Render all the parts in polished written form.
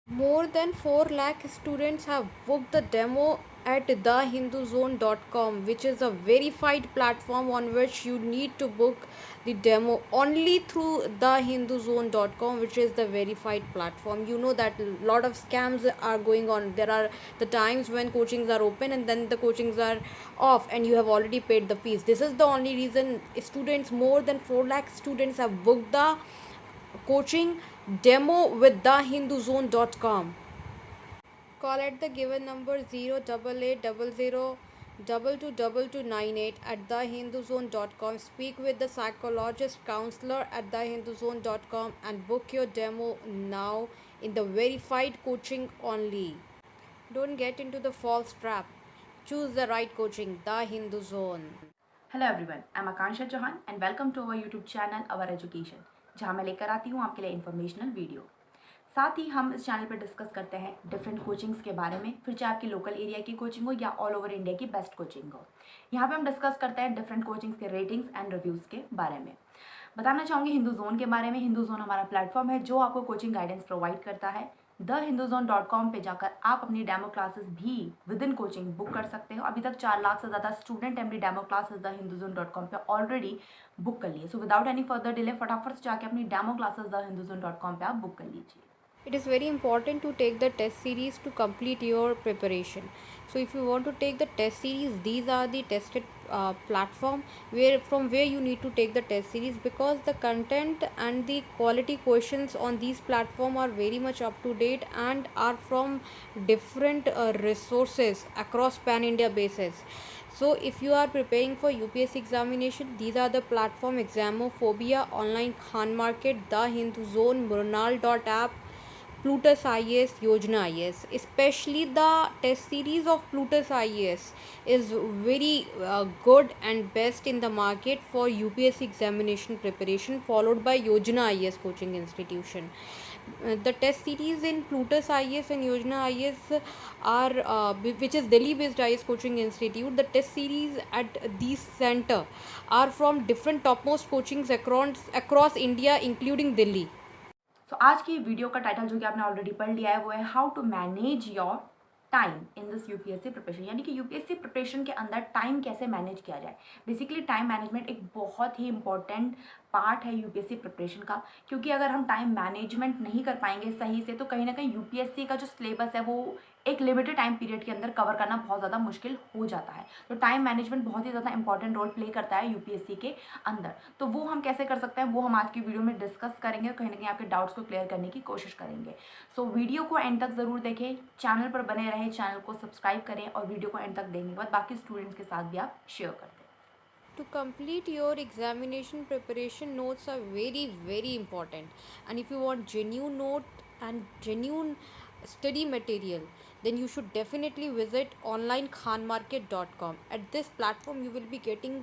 More than 4 lakh students have booked the demo at thehinduzone.com, which is a verified platform on which you need to book the demo only through thehinduzone.com, which is the verified platform. You know that a lot of scams are going on. There are the times when coachings are open and then the coachings are off and you have already paid the fees. This is the only reason students, more than 4 lakh students, have booked the coaching demo with thehinduzone.com. Call at the given number 08800 at thehinduzone.com. Speak with the psychologist counselor at thehinduzone.com and book your demo now in the verified coaching only. Don't get into the false trap. Choose the right coaching, The Hindu Zone. Hello everyone, I am Akanksha Chauhan and welcome to our YouTube channel Our Education, जहां मैं लेकर आती हूं आपके लिए informational video. साथ ही हम इस चैनल पर डिस्कस करते हैं डिफरेंट कोचिंग्स के बारे में, फिर चाहे आपकी लोकल एरिया की कोचिंग हो या ऑल ओवर इंडिया की बेस्ट कोचिंग हो। यहाँ पे हम डिस्कस करते हैं डिफरेंट कोचिंग्स के रेटिंग्स एंड रिव्यूज़ के बारे में। बताना चाहूँगी हिंदू जोन के बारे में। हिंदू जोन हमारा प्लेटफॉर्म है जो आपको कोचिंग गाइडेंस प्रोवाइड करता है। thehinduzone.com पे जाकर आप अपनी डेमो क्लासेस भी विद इन कोचिंग बुक कर सकते हो। अभी तक 4 लाख से ज़्यादा स्टूडेंट अपनी डेमो क्लासेस thehinduzone.com पे ऑलरेडी बुक कर लिए। So without any further delay फटाफट से जाकर अपनी डेमो क्लासेस thehinduzone.com पे आप बुक कर लीजिए। It is very important to take the test series to complete your preparation. So if you want to take the test series, these are the tested platform where you need to take the test series, because the content and the quality questions on these platform are very much up to date and are from different resources across pan India basis. So if you are preparing for UPSC examination, these are the platform: Examophobia, Online Khan Market, The Hindu Zone, Murnal.app, Plutus IAS, Yojana IAS. Especially the test series of Plutus IAS is very good and best in the market for UPSC examination preparation, followed by Yojana IAS coaching institution. The test series in Plutus IAS and Yojana IAS are which is Delhi based IAS coaching institute. The test series at these center are from different topmost coachings across India, including Delhi. सो आज की video का title जो कि आपने already पढ़ लिया है वो है how to manage your time in this UPSC preparation, यानी कि यूपीएससी प्रिपरेशन के अंदर टाइम कैसे मैनेज किया जाए। बेसिकली टाइम मैनेजमेंट एक बहुत ही इंपॉर्टेंट पार्ट है यूपीएससी प्रिपरेशन का, क्योंकि अगर हम टाइम मैनेजमेंट नहीं कर पाएंगे सही से तो कहीं ना कहीं यूपीएससी का जो सिलेबस है वो एक लिमिटेड टाइम पीरियड के अंदर कवर करना बहुत ज़्यादा मुश्किल हो जाता है। तो टाइम मैनेजमेंट बहुत ही ज़्यादा इंपॉर्टेंट रोल प्ले करता है यूपीएससी के अंदर। तो वो हम कैसे कर सकते हैं वो हम आज की वीडियो में डिस्कस करेंगे, कहीं ना कहीं आपके डाउट्स को क्लियर करने की कोशिश करेंगे। सो वीडियो को एंड तक ज़रूर देखें, चैनल पर बने रहें, चैनल को सब्सक्राइब करें और वीडियो को एंड तक देखने के बाद बाकी स्टूडेंट्स के साथ भी आप शेयर कर दें। To complete your examination preparation, notes are very important, and if you want genuine note and genuine study material, then you should definitely visit onlinekhanmarket.com. At this platform you will be getting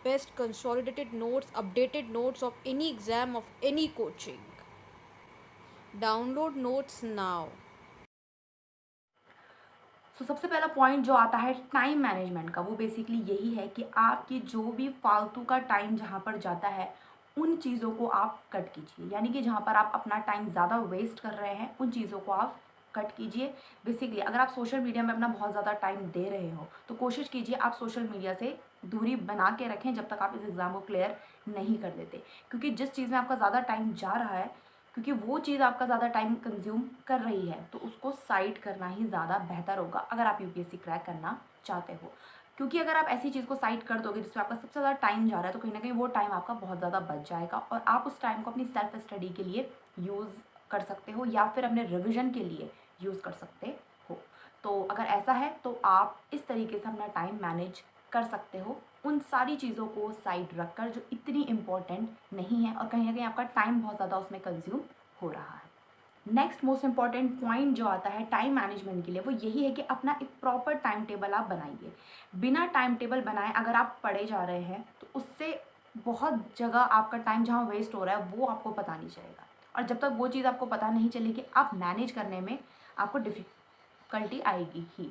best consolidated notes, updated notes of any exam of any coaching. Download notes now. सबसे पहला point जो आता है time management का, वो basically यही है कि आपकी जो भी फालतू का टाइम जहाँ पर जाता है उन चीज़ों को आप कट कीजिए, यानी कि जहाँ पर आप अपना टाइम ज़्यादा वेस्ट कर रहे हैं उन चीज़ों को आप कट कीजिए। बेसिकली अगर आप सोशल मीडिया में अपना बहुत ज़्यादा टाइम दे रहे हो तो कोशिश कीजिए आप सोशल मीडिया से दूरी बना के रखें जब तक आप इस एग्ज़ाम को क्लियर नहीं कर देते, क्योंकि जिस चीज़ में आपका ज़्यादा टाइम जा रहा है, क्योंकि वो चीज़ आपका ज़्यादा टाइम कंज्यूम कर रही है, तो उसको साइड करना ही ज़्यादा बेहतर होगा अगर आप यूपीएससी क्रैक करना चाहते हो। क्योंकि अगर आप ऐसी चीज़ को साइड कर दोगे जिसमें आपका सबसे ज़्यादा टाइम जा रहा है तो कहीं ना कहीं वो टाइम आपका बहुत ज़्यादा बच जाएगा और आप उस टाइम को अपनी सेल्फ स्टडी के लिए यूज़ कर सकते हो या फिर अपने रिविजन के लिए यूज़ कर सकते हो। तो अगर ऐसा है तो आप इस तरीके से अपना टाइम मैनेज कर सकते हो, उन सारी चीज़ों को साइड रखकर जो इतनी इम्पॉर्टेंट नहीं है और कहीं ना कहीं आपका टाइम बहुत ज़्यादा उसमें कंज्यूम हो रहा है। नेक्स्ट मोस्ट इंपॉर्टेंट पॉइंट जो आता है टाइम मैनेजमेंट के लिए वो यही है कि अपना एक प्रॉपर टाइम टेबल आप बनाइए। बिना टाइम टेबल बनाए अगर आप पढ़े जा रहे हैं तो उससे बहुत जगह आपका टाइम जहाँ वेस्ट हो रहा है वो आपको पता नहीं चलेगा, और जब तक वो चीज़ आपको पता नहीं चलेगी आप मैनेज करने में आपको डिफ़िकल्टी आएगी ही।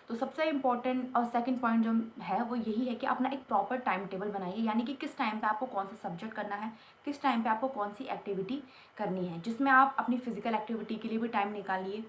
तो सबसे इम्पोर्टेंट और सेकंड पॉइंट जो है वो यही है कि अपना एक प्रॉपर टाइम टेबल बनाइए, यानी कि किस टाइम पे आपको कौन सा सब्जेक्ट करना है, किस टाइम पे आपको कौन सी एक्टिविटी करनी है, जिसमें आप अपनी फ़िज़िकल एक्टिविटी के लिए भी टाइम निकालिए,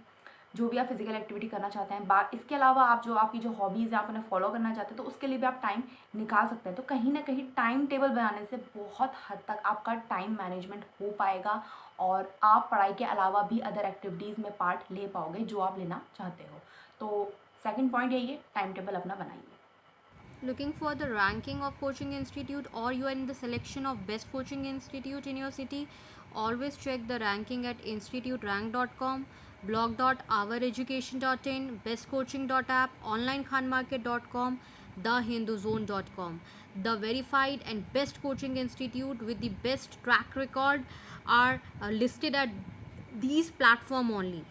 जो भी आप फिजिकल एक्टिविटी करना चाहते हैं। इसके अलावा आप जो आपकी जो हॉबीज़ हैं आप उन्हें फॉलो करना चाहते हैं तो उसके लिए भी आप टाइम निकाल सकते हैं। तो कहीं ना कहीं टाइम टेबल बनाने से बहुत हद तक आपका टाइम मैनेजमेंट हो पाएगा और आप पढ़ाई के अलावा भी अदर एक्टिविटीज़ में पार्ट ले पाओगे जो आप लेना चाहते हो। तो सेकंड पॉइंट यही है, टाइम टेबल अपना बनाइए। Looking for the ranking of coaching institute, or you are in the selection of best coaching institute in your city, always check the ranking at instituterank.com, blog.oureducation.in, bestcoaching.app, onlinekhanmarket.com, thehinduzone.com. The verified and best coaching institute with the best track record are listed at these platform only.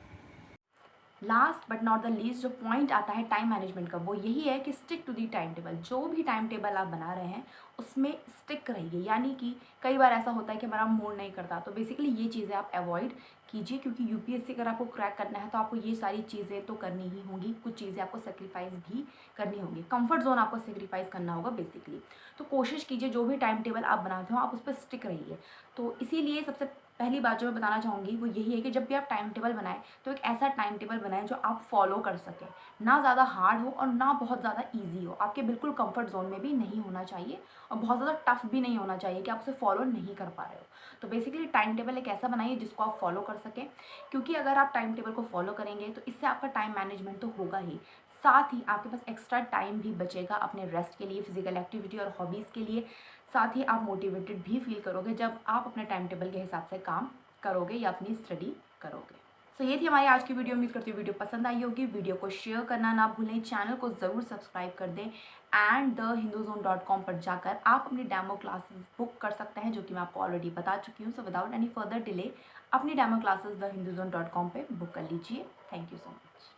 Last but not the least जो point आता है time management का वो यही है कि stick to the time table. जो भी टाइम टेबल आप बना रहे हैं उसमें स्टिक रहिए, यानी कि कई बार ऐसा होता है कि हमारा मूड नहीं करता, तो बेसिकली ये चीज़ें आप अवॉइड कीजिए, क्योंकि यूपीएससी अगर आपको क्रैक करना है तो आपको ये सारी चीज़ें तो करनी ही होंगी, कुछ चीज़ें आपको सेक्रीफाइस भी करनी होंगी, कंफर्ट जोन आपको सेक्रीफाइस करना होगा बेसिकली। तो कोशिश कीजिए जो भी टाइम टेबल आप बनाते हो आप उस पर स्टिक रहिए। तो इसीलिए सबसे पहली बात जो मैं बताना चाहूँगी वो यही है कि जब भी आप टाइम टेबल बनाएं तो एक ऐसा टाइम टेबल बनाएं जो आप फॉलो कर सकें, ना ज़्यादा हार्ड हो और ना बहुत ज़्यादा इजी हो, आपके बिल्कुल कंफर्ट जोन में भी नहीं होना चाहिए और बहुत ज़्यादा टफ भी नहीं होना चाहिए कि आप उसे फॉलो नहीं कर पा रहे हो। तो बेसिकली टाइम टेबल एक ऐसा बनाइए जिसको आप फॉलो कर सकें, क्योंकि अगर आप टाइम टेबल को फॉलो करेंगे तो इससे आपका टाइम मैनेजमेंट तो होगा ही, साथ ही आपके पास एक्स्ट्रा टाइम भी बचेगा अपने रेस्ट के लिए, फिजिकल एक्टिविटी और हॉबीज़ के लिए। साथ ही आप मोटिवेटेड भी फील करोगे जब आप अपने टाइम टेबल के हिसाब से काम करोगे या अपनी स्टडी करोगे। सो ये थी हमारी आज की वीडियो। उम्मीद करती हूँ वीडियो पसंद आई होगी। वीडियो को शेयर करना ना भूलें, चैनल को ज़रूर सब्सक्राइब कर दें एंड thehinduzone.com पर जाकर आप अपनी डेमो क्लासेस बुक कर सकते हैं, जो कि मैं आपको ऑलरेडी बता चुकी हूँ। So without any further delay अपनी डेमो क्लासेस thehinduzone.com पे बुक कर लीजिए। Thank you so much.